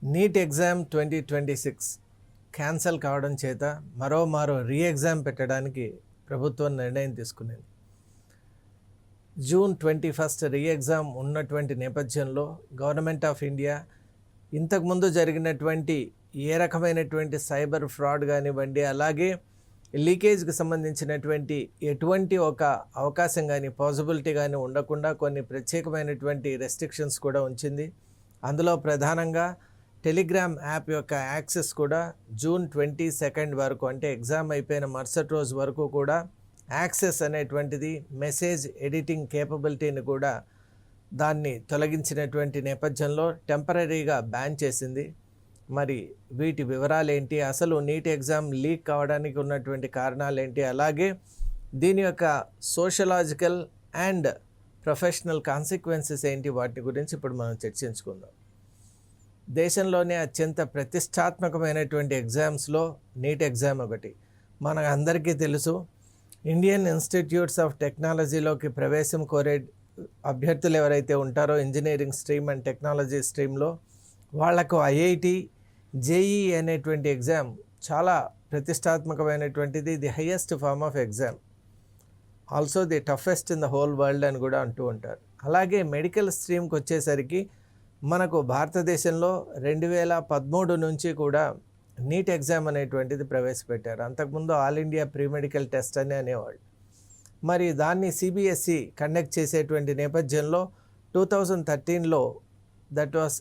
NEET exam 2026 cancel కావడం చేత మరోమారో re exam పెట్టడానికి ప్రభుత్వం నిర్ణయం తీసుకునేది. జూన్ 21 రీ ఎగ్జామ్ ఉన్నటువంటి నేపథ్యంలో గవర్నమెంట్ ఆఫ్ ఇండియా ఇంతకుముందు జరిగినటువంటి ఏ రకమైనటువంటి సైబర్ ఫ్రాడ్ కానివ్వండి, అలాగే లీకేజ్కి సంబంధించినటువంటి ఎటువంటి ఒక అవకాశం కానీ పాసిబిలిటీ కానీ ఉండకుండా కొన్ని ప్రత్యేకమైనటువంటి రెస్ట్రిక్షన్స్ కూడా ఉంచింది. అందులో ప్రధానంగా టెలిగ్రామ్ యాప్ యొక్క యాక్సెస్ కూడా జూన్ 22 వరకు, అంటే ఎగ్జామ్ అయిపోయిన మరుసటి రోజు వరకు కూడా యాక్సెస్ అనేటువంటిది మెసేజ్ ఎడిటింగ్ కేపబిలిటీని కూడా దాన్ని తొలగించినటువంటి నేపథ్యంలో టెంపరీగా బ్యాన్ చేసింది. మరి వీటి వివరాలు ఏంటి, అసలు నీట్ ఎగ్జామ్ లీక్ కావడానికి ఉన్నటువంటి కారణాలు ఏంటి, అలాగే దీని యొక్క సోషలాజికల్ అండ్ ప్రొఫెషనల్ కాన్సిక్వెన్సెస్ ఏంటి, వాటి గురించి ఇప్పుడు మనం చర్చించుకుందాం. దేశంలోనే అత్యంత ప్రతిష్టాత్మకమైనటువంటి ఎగ్జామ్స్లో నీట్ ఎగ్జామ్ ఒకటి. మన అందరికీ తెలుసు, ఇండియన్ ఇన్స్టిట్యూట్స్ ఆఫ్ టెక్నాలజీలోకి ప్రవేశం కోరే అభ్యర్థులు ఎవరైతే ఉంటారో ఇంజనీరింగ్ స్ట్రీమ్ అండ్ టెక్నాలజీ స్ట్రీమ్లో, వాళ్లకు ఐఐటి, జేఈ అనేటువంటి ఎగ్జామ్ చాలా ప్రతిష్టాత్మకమైనటువంటిది. The highest form of exam, also the toughest in the whole world అని కూడా అంటూ ఉంటారు. అలాగే మెడికల్ స్ట్రీమ్కి వచ్చేసరికి మనకు భారతదేశంలో 2013 నుంచి కూడా నీట్ ఎగ్జామ్ అనేటువంటిది ప్రవేశపెట్టారు. అంతకుముందు all India pre medical test అని అనేవాళ్ళు. మరి దాన్ని సిబిఎస్ఈ కండక్ట్ చేసేటువంటి నేపథ్యంలో 2013లో that was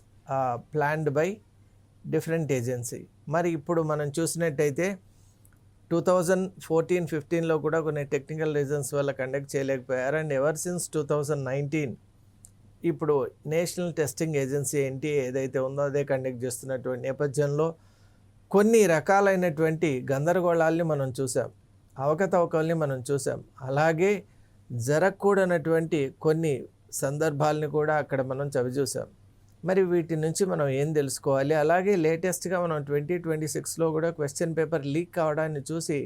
planned by different agency. మరి ఇప్పుడు మనం చూసినట్టయితే 2014-15లో కూడా కొన్ని టెక్నికల్ రీజన్స్ వల్ల కండక్ట్ చేయలేకపోయారు. అండ్ ఎవర్ సిన్స్ 2019 ఇప్పుడు నేషనల్ టెస్టింగ్ ఏజెన్సీ ఎన్టీఏ ఏదైతే ఉందో అదే కండక్ట్ చేస్తున్నటువంటి నేపథ్యంలో కొన్ని రకాలైనటువంటి గందరగోళాల్ని మనం చూసాం, అవకతవకల్ని మనం చూసాం. అలాగే జరగకూడనటువంటి కొన్ని సందర్భాలని కూడా అక్కడ మనం చవిచూసాం. మరి వీటి నుంచి మనం ఏం తెలుసుకోవాలి, అలాగే లేటెస్ట్గా మనం 2026లో కూడా క్వశ్చన్ పేపర్ లీక్ కావడాన్ని చూసి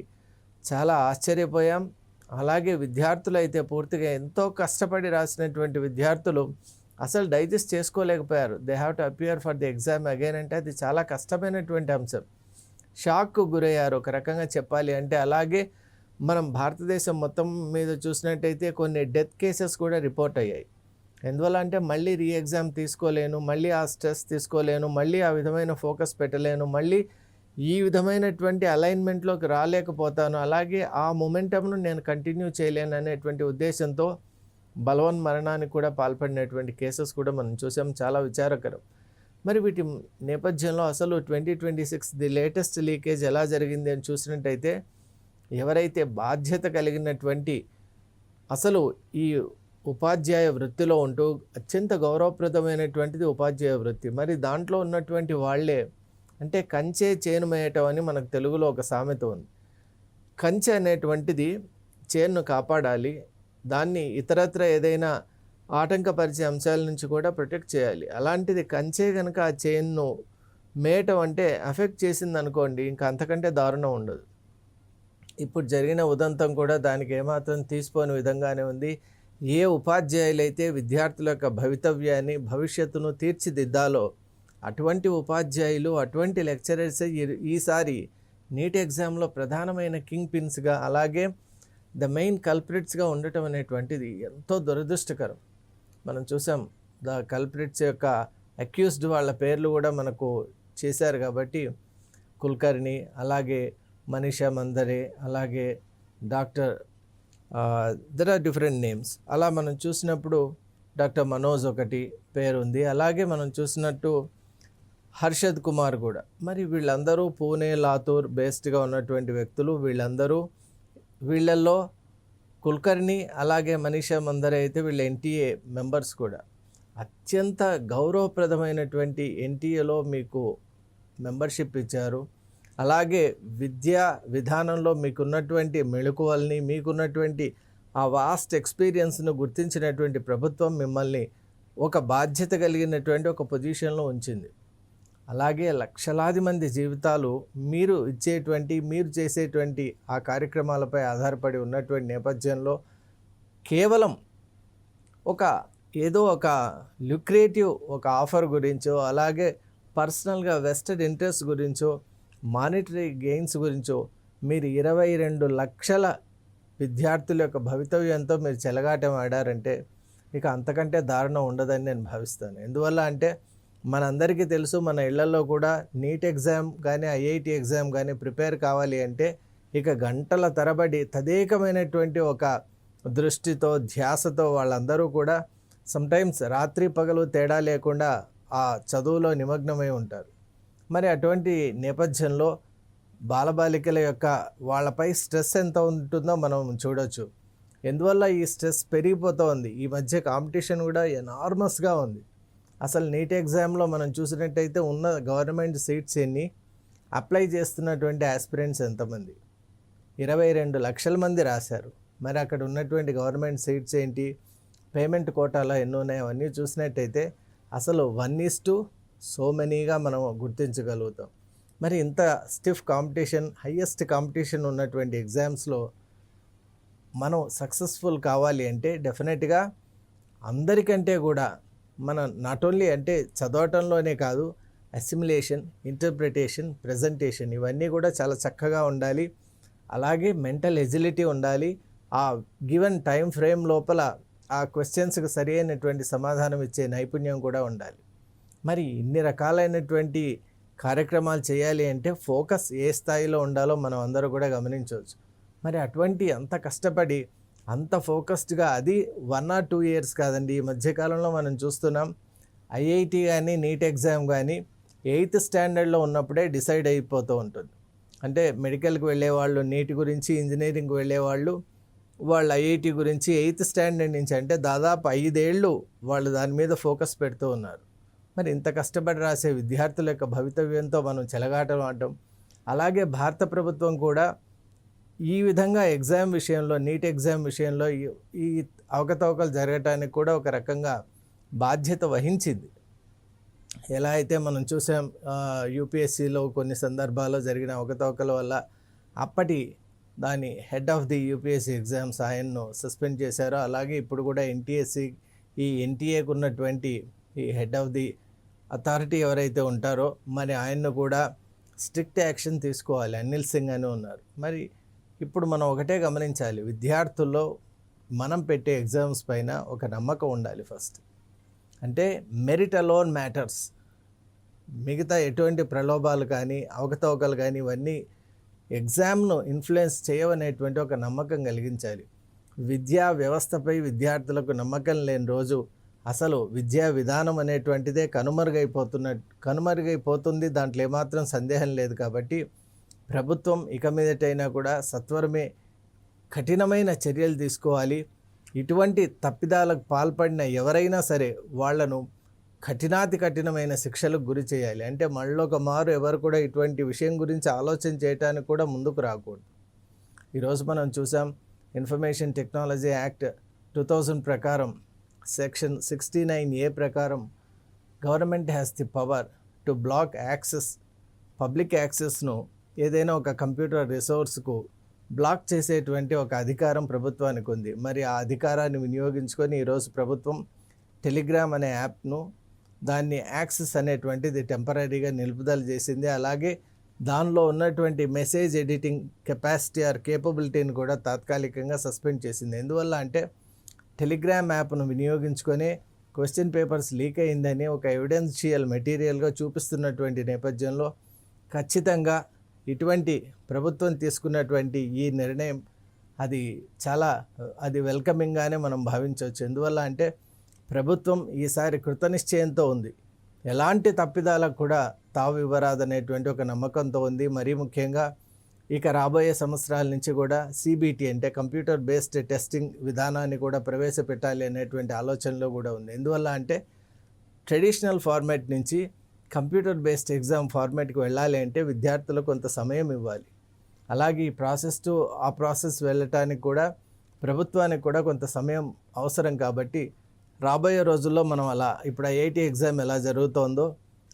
చాలా ఆశ్చర్యపోయాం. అలాగే విద్యార్థులు అయితే పూర్తిగా ఎంతో కష్టపడి రాసినటువంటి విద్యార్థులు అసలు డైజెస్ట్ చేసుకోలేకపోయారు. They have to appear for the exam again అంటే అది చాలా కష్టమైనటువంటి అంశం. షాక్కు గురయ్యారు ఒక రకంగా చెప్పాలి అంటే. అలాగే మనం భారతదేశం మొత్తం మీద చూసినట్టయితే కొన్ని డెత్ కేసెస్ కూడా రిపోర్ట్ అయ్యాయి. ఎందువల్ల అంటే మళ్ళీ రీ ఎగ్జామ్ తీసుకోలేను, మళ్ళీ ఆ స్ట్రెస్ తీసుకోలేను, మళ్ళీ ఆ విధమైన ఫోకస్ పెట్టలేను, మళ్ళీ ఈ విధమైనటువంటి అలైన్మెంట్లోకి రాలేకపోతాను, అలాగే ఆ మొమెంటమ్ను నేను కంటిన్యూ చేయలేను అనేటువంటి ఉద్దేశంతో బలవన్ మరణానికి కూడా పాల్పడినటువంటి కేసెస్ కూడా మనం చూసాం. చాలా విచారకరం. మరి వీటి నేపథ్యంలో అసలు 2026 ది లేటెస్ట్ లీకేజ్ ఎలా జరిగింది అని చూసినట్టయితే, ఎవరైతే బాధ్యత కలిగినటువంటి అసలు ఈ ఉపాధ్యాయ వృత్తిలో ఉంటూ అత్యంత గౌరవప్రదమైనటువంటిది ఉపాధ్యాయ వృత్తి, మరి దాంట్లో ఉన్నటువంటి వాళ్ళే, అంటే కంచే చేను మేయటం అని మనకు తెలుగులో ఒక సామెత ఉంది. కంచె అనేటువంటిది చేనును కాపాడాలి, దాన్ని ఇతరత్ర ఏదైనా ఆటంకపరిచే అంశాల నుంచి కూడా ప్రొటెక్ట్ చేయాలి. అలాంటిది కంచే కనుక ఆ చేనును మేయటం అంటే ఎఫెక్ట్ చేసింది అనుకోండి, ఇంకా అంతకంటే దారుణం ఉండదు. ఇప్పుడు జరిగిన ఉదంతం కూడా దానికి ఏమాత్రం తీసిపోని విధంగానే ఉంది. ఏ ఉపాధ్యాయులైతే విద్యార్థుల యొక్క భవితవ్యాన్ని, భవిష్యత్తును తీర్చిదిద్దాలో అటువంటి ఉపాధ్యాయులు, అటువంటి లెక్చరర్స్ ఈసారి నీట్ ఎగ్జామ్లో ప్రధానమైన కింగ్ పిన్స్గా, అలాగే ద మెయిన్ కల్ప్రిట్స్గా ఉండటం అనేటువంటిది ఎంతో దురదృష్టకరం. మనం చూసాం ద కల్ప్రిట్స్ యొక్క అక్యూజ్డ్ వాళ్ళ పేర్లు కూడా మనకు చేశారు. కాబట్టి కుల్కర్ణి, అలాగే మనీషా మందరే, అలాగే doctor there are different names. అలా మనం చూసినప్పుడు డాక్టర్ మనోజ్ ఒకటి పేరు ఉంది, అలాగే మనం చూసినట్టు హర్షద్ కుమార్ కూడా. మరి వీళ్ళందరూ పూణే, లాతూర్ బేస్డ్గా ఉన్నటువంటి వ్యక్తులు. వీళ్ళల్లో కుల్కర్ణి అలాగే మనీషా మందరే అయితే వీళ్ళ ఎన్టీఏ మెంబర్స్ కూడా. అత్యంత గౌరవప్రదమైనటువంటి ఎన్టీఏలో మీకు మెంబర్షిప్ ఇచ్చారు. అలాగే విద్యా విధానంలో మీకున్నటువంటి మెళకువల్ని, మీకున్నటువంటి ఆ వాస్ట్ ఎక్స్పీరియన్స్ను గుర్తించినటువంటి ప్రభుత్వం మిమ్మల్ని ఒక బాధ్యత కలిగినటువంటి ఒక పొజిషన్లో ఉంచింది. అలాగే లక్షలాది మంది జీవితాలు మీరు చేసేటువంటి ఆ కార్యక్రమాలపై ఆధారపడి ఉన్నటువంటి నేపథ్యంలో కేవలం ఏదో ఒక ల్యుక్రేటివ్ ఒక ఆఫర్ గురించో, అలాగే పర్సనల్గా వెస్టెడ్ ఇంట్రెస్ట్ గురించో మానిటరీ గెయిన్స్ గురించో మీరు 22 లక్షల విద్యార్థుల యొక్క భవితవ్యంతో మీరు చెలగాటం ఆడారంటే ఇక అంతకంటే దారుణం ఉండదని నేను భావిస్తాను. ఎందువల్ల అంటే మనందరికీ తెలుసు, మన ఇళ్లలో కూడా నీట్ ఎగ్జామ్ కానీ ఐఐటి ఎగ్జామ్ కానీ ప్రిపేర్ కావాలి అంటే ఇక గంటల తరబడి తదేకమైనటువంటి ఒక దృష్టితో ధ్యాసతో వాళ్ళందరూ కూడా సమ్టైమ్స్ రాత్రి పగలు తేడా లేకుండా ఆ చదువులో నిమగ్నమై ఉంటారు. మరి అటువంటి నేపథ్యంలో బాలబాలికల యొక్క వాళ్ళపై స్ట్రెస్ ఎంత ఉంటుందో మనం చూడొచ్చు. ఎందువల్ల ఈ స్ట్రెస్ పెరిగిపోతూ ఉంది. ఈ మధ్య కాంపిటీషన్ కూడా ఎనార్మస్గా ఉంది. అసలు నీట్ ఎగ్జామ్లో మనం చూసినట్టయితే ఉన్న గవర్నమెంట్ సీట్స్ ఎన్ని, అప్లై చేస్తున్నటువంటి ఆస్పిరెంట్స్ ఎంతమంది, 22 లక్షల మంది రాశారు. మరి అక్కడ ఉన్నటువంటి గవర్నమెంట్ సీట్స్ ఏంటి, పేమెంట్ కోటాలో ఎన్ని ఉన్నాయి, అవన్నీ చూసినట్టయితే అసలు 1:so మెనీగా మనం గుర్తించగలుగుతాం. మరి ఇంత స్టిఫ్ కాంపిటీషన్, హయ్యెస్ట్ కాంపిటీషన్ ఉన్నటువంటి ఎగ్జామ్స్లో మనం సక్సెస్ఫుల్ కావాలి అంటే డెఫినెట్గా అందరికంటే కూడా మనం నాట్ ఓన్లీ అంటే చదవటంలోనే కాదు, అసిమిలేషన్, ఇంటర్ప్రిటేషన్, ప్రజెంటేషన్ ఇవన్నీ కూడా చాలా చక్కగా ఉండాలి. అలాగే మెంటల్ ఎజిలిటీ ఉండాలి. ఆ గివెన్ టైం ఫ్రేమ్ లోపల ఆ క్వశ్చన్స్కి సరి అయినటువంటి సమాధానం ఇచ్చే నైపుణ్యం కూడా ఉండాలి. మరి ఇన్ని రకాలైనటువంటి కార్యక్రమాలు చేయాలి అంటే ఫోకస్ ఏ స్థాయిలో ఉండాలో మనం అందరూ కూడా గమనించవచ్చు. మరి అటువంటి అంత కష్టపడి అంత ఫోకస్డ్గా, అది 1 or 2 years కాదండి, ఈ మధ్యకాలంలో మనం చూస్తున్నాం ఐఐటి కానీ నీట్ ఎగ్జామ్ కానీ 8th స్టాండర్డ్లో ఉన్నప్పుడే డిసైడ్ అయిపోతూ ఉంటుంది. అంటే మెడికల్కి వెళ్ళేవాళ్ళు నీట్ గురించి, ఇంజనీరింగ్కి వెళ్ళేవాళ్ళు వాళ్ళు ఐఐటి గురించి 8th స్టాండర్డ్ నుంచి, అంటే దాదాపు 5 ఏళ్ళు వాళ్ళు దాని మీద ఫోకస్ పెడుతూ ఉన్నారు. మరి ఇంత కష్టపడి రాసే విద్యార్థుల యొక్క భవితవ్యంతో మనం చెలగాటం ఆడటం, అలాగే భారత ప్రభుత్వం కూడా ఈ విధంగా ఎగ్జామ్ విషయంలో, నీట్ ఎగ్జామ్ విషయంలో ఈ అవకతవకలు జరగటానికి కూడా ఒక రకంగా బాధ్యత వహించింది. ఎలా అయితే మనం చూసాం యూపీఎస్సీలో కొన్ని సందర్భాల్లో జరిగిన అవకతవకల వల్ల అప్పటి దాని head of the UPSC exams ఆయన్ను సస్పెండ్ చేశారో, అలాగే ఇప్పుడు కూడా ఎన్టీఎస్సీ, ఈ ఎన్టీఏకు ఉన్నటువంటి ఈ హెడ్ ఆఫ్ ది అథారిటీ ఎవరైతే ఉంటారో మరి ఆయన్ను కూడా స్ట్రిక్ట్ యాక్షన్ తీసుకోవాలి. అనిల్ సింగ్ అని ఉన్నారు. మరి ఇప్పుడు మనం ఒకటే గమనించాలి, విద్యార్థుల్లో మనం పెట్టే ఎగ్జామ్స్ పైన ఒక నమ్మకం ఉండాలి ఫస్ట్. అంటే మెరిట్ అలోన్ మ్యాటర్స్. మిగతా ఎటువంటి ప్రలోభాలు కానీ అవకతవకలు కానీ ఇవన్నీ ఎగ్జామ్ను ఇన్ఫ్లుయెన్స్ చేయవనేటువంటి ఒక నమ్మకం కలిగించాలి. విద్యా వ్యవస్థపై విద్యార్థులకు నమ్మకం లేని రోజు అసలు విద్యా విధానం అనేటువంటిదే కనుమరుగైపోతుంది. దాంట్లో ఏమాత్రం సందేహం లేదు. కాబట్టి ప్రభుత్వం ఇక మీదటైనా కూడా సత్వరమే కఠినమైన చర్యలు తీసుకోవాలి. ఇటువంటి తప్పిదాలకు పాల్పడిన ఎవరైనా సరే వాళ్లను కఠినమైన శిక్షలకు గురి చేయాలి. అంటే మళ్ళొక మారు ఎవరు కూడా ఇటువంటి విషయం గురించి ఆలోచన చేయడానికి కూడా ముందుకు రాకూడదు. ఈరోజు మనం చూసాం, ఇన్ఫర్మేషన్ టెక్నాలజీ యాక్ట్ 2000 ప్రకారం సెక్షన్ 69A ప్రకారం government has the power to block access, public యాక్సెస్ను ఏదైనా ఒక కంప్యూటర్ రిసోర్స్కు బ్లాక్ చేసేటువంటి ఒక అధికారం ప్రభుత్వానికి ఉంది. మరి ఆ అధికారాన్ని వినియోగించుకొని ఈరోజు ప్రభుత్వం టెలిగ్రామ్ అనే యాప్ను, దాన్ని యాక్సెస్ అనేటువంటిది టెంపరీగా నిలుపుదల చేసింది. అలాగే దానిలో ఉన్నటువంటి మెసేజ్ ఎడిటింగ్ కెపాసిటీ ఆర్ కేపబిలిటీని కూడా తాత్కాలికంగా సస్పెండ్ చేసింది. ఎందువల్ల అంటే టెలిగ్రామ్ యాప్ను వినియోగించుకొని క్వశ్చన్ పేపర్స్ లీక్ అయిందని ఒక ఎవిడెన్షియల్ మెటీరియల్గా చూపిస్తున్నటువంటి నేపథ్యంలో ఖచ్చితంగా ఇటువంటి ప్రభుత్వం తీసుకున్నటువంటి ఈ నిర్ణయం అది వెల్కమింగ్గానే మనం భావించవచ్చు. ఎందువల్ల అంటే ప్రభుత్వం ఈసారి కృతనిశ్చయంతో ఉంది. ఎలాంటి తప్పిదాలకు కూడా తావు ఇవ్వరాదనేటువంటి ఒక నమ్మకంతో ఉంది. మరీ ముఖ్యంగా ఇక రాబోయే సంవత్సరాల నుంచి కూడా CBT అంటే కంప్యూటర్ బేస్డ్ టెస్టింగ్ విధానాన్ని కూడా ప్రవేశపెట్టాలి అనేటువంటి ఆలోచనలో కూడా ఉంది. ఎందువల్ల అంటే ట్రెడిషనల్ ఫార్మాట్ నుంచి కంప్యూటర్ బేస్డ్ ఎగ్జామ్ ఫార్మాట్కి వెళ్ళాలి అంటే విద్యార్థులకు కొంత సమయం ఇవ్వాలి. అలాగే ఈ ప్రాసెస్ వెళ్ళటానికి కూడా ప్రభుత్వానికి కూడా కొంత సమయం అవసరం. కాబట్టి రాబోయే రోజుల్లో మనం అలా ఇప్పుడు ఐఐటి ఎగ్జామ్ ఎలా జరుగుతోందో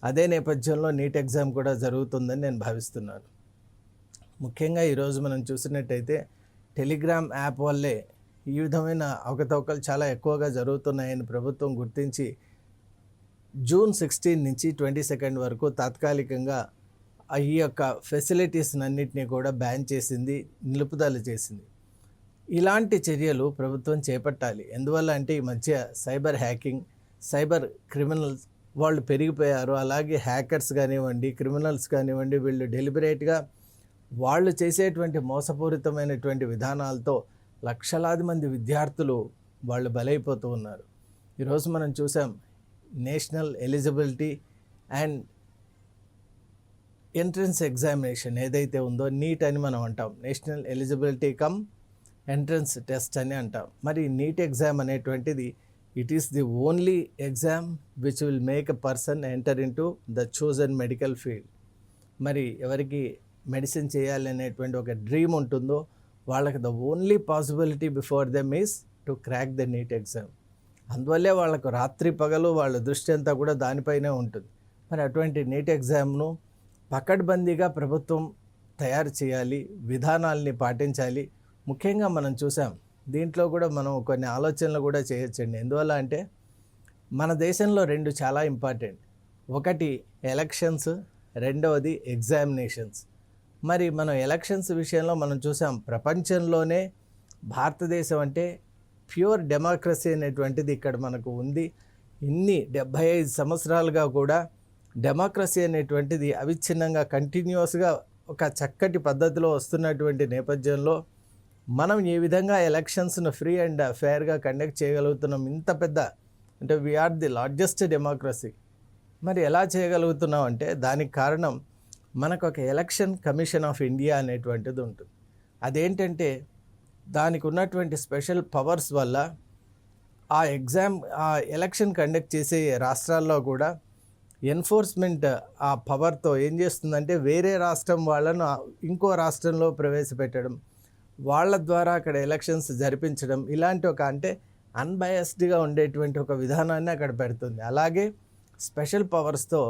అదే నేపథ్యంలో నీట్ ఎగ్జామ్ కూడా జరుగుతుందని నేను భావిస్తున్నాను. ముఖ్యంగా ఈరోజు మనం చూసినట్టయితే టెలిగ్రామ్ యాప్ వల్లే ఈ విధమైన అవకతవకలు చాలా ఎక్కువగా జరుగుతున్నాయని ప్రభుత్వం గుర్తించి జూన్ 16 నుంచి 22 వరకు తాత్కాలికంగా ఈ యొక్క ఫెసిలిటీస్‌నన్నిటిని కూడా బ్యాన్ చేసింది, నిలుపుదల చేసింది. ఇలాంటి చర్యలు ప్రభుత్వం చేపట్టాలి. ఎందువల్ల అంటే ఈ మధ్య సైబర్ హ్యాకింగ్, సైబర్ క్రిమినల్స్ వాళ్ళు పెరిగిపోయారు. అలాగే హ్యాకర్స్ కానివ్వండి, క్రిమినల్స్ కానివ్వండి, వీళ్ళు డెలిబరేట్‌గా వాళ్ళు చేసేటువంటి మోసపూరితమైనటువంటి విధానాలతో లక్షలాది మంది విద్యార్థులు వాళ్ళు బలైపోతూ ఉన్నారు. ఈరోజు మనం చూసాం national eligibility and entrance examination ఏదైతే ఉందో నీట్ అని మనం అంటాం. National eligibility cum entrance test అని అంటాం. మరి నీట్ ఎగ్జామ్ అనేటువంటిది it is the only exam which will make a person enter in to the chosen medical field. మరి ఎవరికి మెడిసిన్ చేయాలి అనేటువంటి ఒక డ్రీమ్ ఉంటుందో వాళ్ళకి the only possibility before them is to crack the NEET exam. అందువల్లే వాళ్ళకు రాత్రి పగలు వాళ్ళ దృష్టి అంతా కూడా దానిపైనే ఉంటుంది. మరి అటువంటి నీట్ ఎగ్జామ్ను పకడ్బందీగా ప్రభుత్వం తయారు చేయాలి, విధానాల్ని పాటించాలి. ముఖ్యంగా మనం చూసాం దీంట్లో కూడా మనం కొన్ని ఆలోచనలు కూడా చేయొచ్చండి. ఎందువల్ల అంటే మన దేశంలో రెండు చాలా ఇంపార్టెంట్. ఒకటి ఎలక్షన్స్, రెండవది ఎగ్జామినేషన్స్. మరి మనం ఎలక్షన్స్ విషయంలో మనం చూసాం ప్రపంచంలోనే భారతదేశం అంటే ప్యూర్ డెమోక్రసీ అనేటువంటిది ఇక్కడ మనకు ఉంది. ఇన్ని 75 సంవత్సరాలుగా కూడా డెమోక్రసీ అనేటువంటిది అవిచ్ఛిన్నంగా కంటిన్యూస్గా ఒక చక్కటి పద్ధతిలో వస్తున్నటువంటి నేపథ్యంలో మనం ఏ విధంగా ఎలక్షన్స్ను ఫ్రీ అండ్ ఫెయిర్గా కండక్ట్ చేయగలుగుతున్నాం? ఇంత పెద్ద అంటే వీఆర్ ది లార్జెస్ట్ డెమోక్రసీ. మరి ఎలా చేయగలుగుతున్నాం అంటే దానికి కారణం మనకు ఒక ఎలక్షన్ కమిషన్ ఆఫ్ ఇండియా అనేటువంటిది ఉంటుంది. అదేంటంటే దానికి ఉన్నటువంటి స్పెషల్ పవర్స్ వల్ల ఆ ఎలక్షన్ కండక్ట్ చేసే రాష్ట్రాల్లో కూడా ఎన్ఫోర్స్మెంట్ ఆ పవర్తో ఏం చేస్తుందంటే వేరే రాష్ట్రం వాళ్ళను ఇంకో రాష్ట్రంలో ప్రవేశపెట్టడం, వాళ్ళ ద్వారా అక్కడ ఎలక్షన్స్ జరిపించడం, ఇలాంటి ఒక అంటే అన్బయాస్డ్గా ఉండేటువంటి ఒక విధానాన్ని అక్కడ పెడుతుంది. అలాగే స్పెషల్ పవర్స్తో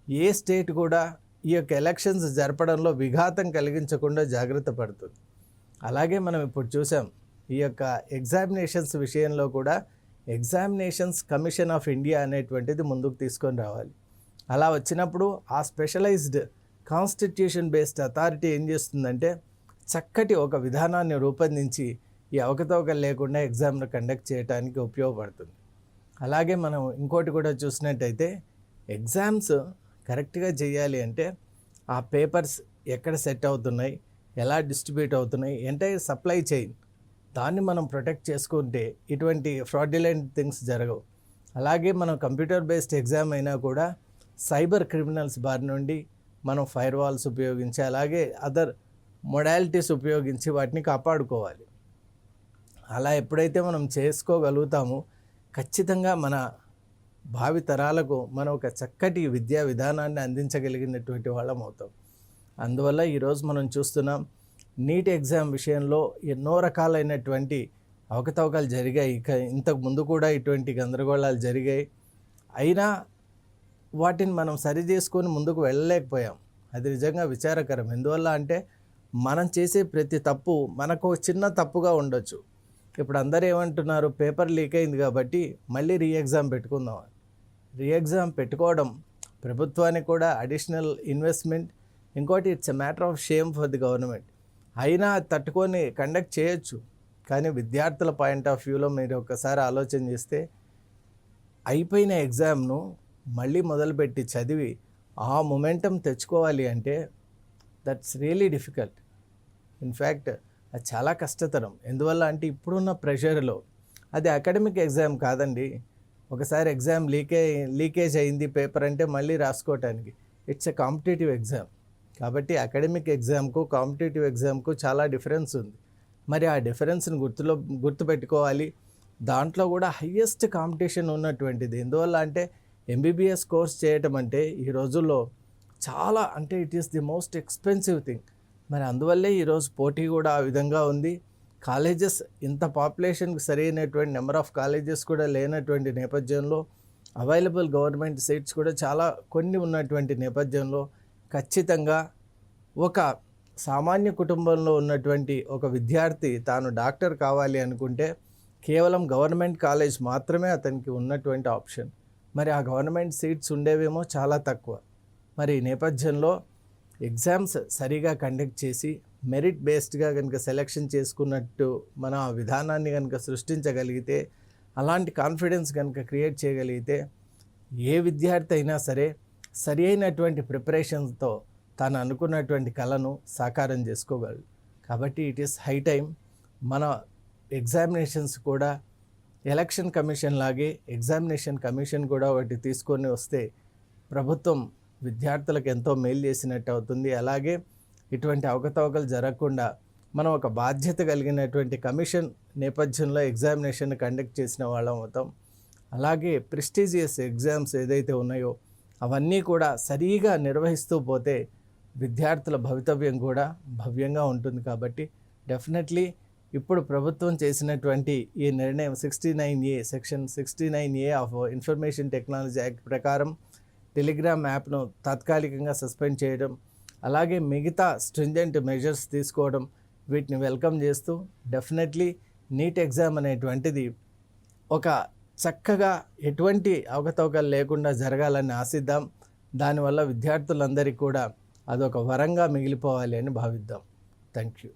ఏ స్టేట్ కూడా ఈ యొక్క ఎలక్షన్స్ జరపడంలో విఘాతం కలిగించకుండా జాగ్రత్త పడుతుంది. అలాగే మనం ఇప్పుడు చూసాం ఈ యొక్క ఎగ్జామినేషన్స్ విషయంలో కూడా ఎగ్జామినేషన్స్ కమిషన్ ఆఫ్ ఇండియా అనేటువంటిది ముందుకు తీసుకొని రావాలి. అలా వచ్చినప్పుడు ఆ స్పెషలైజ్డ్ కాన్స్టిట్యూషన్ బేస్డ్ అథారిటీ ఏం చేస్తుందంటే చక్కటి ఒక విధానాన్ని రూపొందించి ఈ అవకతవకలు లేకుండా ఎగ్జామ్ను కండక్ట్ చేయడానికి ఉపయోగపడుతుంది. అలాగే మనం ఇంకోటి కూడా చూసినట్టయితే ఎగ్జామ్స్ కరెక్ట్గా చేయాలి అంటే ఆ పేపర్స్ ఎక్కడ సెట్ అవుతున్నాయి, ఎలా డిస్ట్రిబ్యూట్ అవుతున్నాయి, ఎంటైర్ సప్లై చైన్ దాన్ని మనం ప్రొటెక్ట్ చేసుకుంటే ఇటువంటి ఫ్రాడ్యులెంట్ థింగ్స్ జరగవు. అలాగే మనం కంప్యూటర్ బేస్డ్ ఎగ్జామ్ అయినా కూడా సైబర్ క్రిమినల్స్ బారి నుండి మనం ఫైర్ వాల్స్ ఉపయోగించి అలాగే అదర్ మొడాలిటీస్ ఉపయోగించి వాటిని కాపాడుకోవాలి. అలా ఎప్పుడైతే మనం చేసుకోగలుగుతామో ఖచ్చితంగా మన భావి తరాలకు మనం ఒక చక్కటి విద్యా విధానాన్ని అందించగలిగినటువంటి వాళ్ళం అవుతాం. అందువల్ల ఈరోజు మనం చూస్తున్నాం నీట్ ఎగ్జామ్ విషయంలో ఎన్నో రకాలైనటువంటి అవకతవకలు జరిగాయి. ఇక ఇంతకు ముందు కూడా ఇటువంటి గందరగోళాలు జరిగాయి. అయినా వాటిని మనం సరి చేసుకొని ముందుకు వెళ్ళలేకపోయాం. అది నిజంగా విచారకరం. ఎందువల్ల అంటే మనం చేసే ప్రతి తప్పు మనకు చిన్న తప్పుగా ఉండొచ్చు. ఇప్పుడు అందరూ ఏమంటున్నారు, పేపర్ లీక్ అయింది కాబట్టి మళ్ళీ రీఎగ్జామ్ పెట్టుకుందాం. రీఎగ్జామ్ పెట్టుకోవడం ప్రభుత్వానికి కూడా అడిషనల్ ఇన్వెస్ట్మెంట్. ఇంకోటి it's a matter of shame for the government. అయినా తట్టుకొని కండక్ట్ చేయొచ్చు. కానీ విద్యార్థుల పాయింట్ ఆఫ్ వ్యూలో మీరు ఒకసారి ఆలోచన చేస్తే అయిపోయిన ఎగ్జామ్ను మళ్ళీ మొదలుపెట్టి చదివి ఆ మొమెంటం తెచ్చుకోవాలి అంటే దట్స్ రియలీ డిఫికల్ట్. ఇన్ఫ్యాక్ట్ అది చాలా కష్టతరం. ఎందువల్ల అంటే ఇప్పుడున్న ప్రెషర్లో అది అకాడమిక్ ఎగ్జామ్ కాదండి. ఒకసారి ఎగ్జామ్ లీకేజ్ అయింది పేపర్ అంటే మళ్ళీ రాసుకోవటానికి ఇట్స్ ఎ కాంపిటేటివ్ ఎగ్జామ్. కాబట్టి అకాడమిక్ ఎగ్జామ్కు కాంపిటేటివ్ ఎగ్జామ్కు చాలా డిఫరెన్స్ ఉంది. మరి ఆ డిఫరెన్స్ని గుర్తుపెట్టుకోవాలి. దాంట్లో కూడా హయ్యెస్ట్ కాంపిటీషన్ ఉన్నటువంటిది. ఎందువల్ల అంటే ఎంబీబీఎస్ కోర్స్ చేయటం అంటే ఈ రోజుల్లో చాలా అంటే it is the most expensive thing. మరి అందువల్లే ఈరోజు పోటీ కూడా ఆ విధంగా ఉంది. కాలేజెస్ ఇంత పాపులేషన్కి సరైనటువంటి నెంబర్ ఆఫ్ కాలేజెస్ కూడా లేనటువంటి నేపథ్యంలో అవైలబుల్ గవర్నమెంట్ సీట్స్ కూడా చాలా కొన్ని ఉన్నటువంటి నేపథ్యంలో ఖచ్చితంగా ఒక సామాన్య కుటుంబంలో ఉన్నటువంటి ఒక విద్యార్థి తాను డాక్టర్ కావాలి అనుకుంటే కేవలం గవర్నమెంట్ కాలేజ్ మాత్రమే అతనికి ఉన్నటువంటి ఆప్షన్. మరి ఆ గవర్నమెంట్ సీట్స్ ఉండేవేమో చాలా తక్కువ. మరి ఈ నేపథ్యంలో ఎగ్జామ్స్ సరిగా కండక్ట్ చేసి మెరిట్ బేస్డ్గా కనుక సెలెక్షన్ చేసుకున్నట్టు మనం ఆ విధానాన్ని కనుక సృష్టించగలిగితే, అలాంటి కాన్ఫిడెన్స్ కనుక క్రియేట్ చేయగలిగితే ఏ విద్యార్థి అయినా సరే సరి అయినటువంటి ప్రిపరేషన్తో తాను అనుకున్నటువంటి కళను సాకారం చేసుకోగలడు. కాబట్టి ఇట్ ఈస్ హై టైం మన ఎగ్జామినేషన్స్ కూడా ఎలక్షన్ కమిషన్ లాగే ఎగ్జామినేషన్ కమిషన్ కూడా ఒకటి తీసుకొని వస్తే ప్రభుత్వం విద్యార్థులకు ఎంతో మేలు చేసినట్టు అవుతుంది. అలాగే ఇటువంటి అవకతవకలు జరగకుండా మనం ఒక బాధ్యత కలిగినటువంటి కమిషన్ నేపథ్యంలో ఎగ్జామినేషన్ కండక్ట్ చేసిన వాళ్ళం అవుతాం. అలాగే ప్రెస్టీజియస్ ఎగ్జామ్స్ ఏదైతే ఉన్నాయో అవన్నీ కూడా సరిగా నిర్వహిస్తూ పోతే విద్యార్థుల భవితవ్యం కూడా భవ్యంగా ఉంటుంది. కాబట్టి డెఫినెట్లీ ఇప్పుడు ప్రభుత్వం చేసినటువంటి ఈ నిర్ణయం 69A section 69A of information technology act ప్రకారం టెలిగ్రామ్ యాప్ను తాత్కాలికంగా సస్పెండ్ చేయడం, అలాగే మిగతా స్ట్రింజెంట్ మెజర్స్ తీసుకోవడం, వీటిని వెల్కమ్ చేస్తూ డెఫినెట్లీ నీట్ ఎగ్జామ్ అనేటువంటిది ఒక చక్కగా ఎటువంటి అవకతవకలు లేకుండా జరగాలని ఆశిద్దాం. దానివల్ల విద్యార్థులందరికీ కూడా అదొక వరంగా మిగిలిపోవాలి అని భావిద్దాం. Thank you.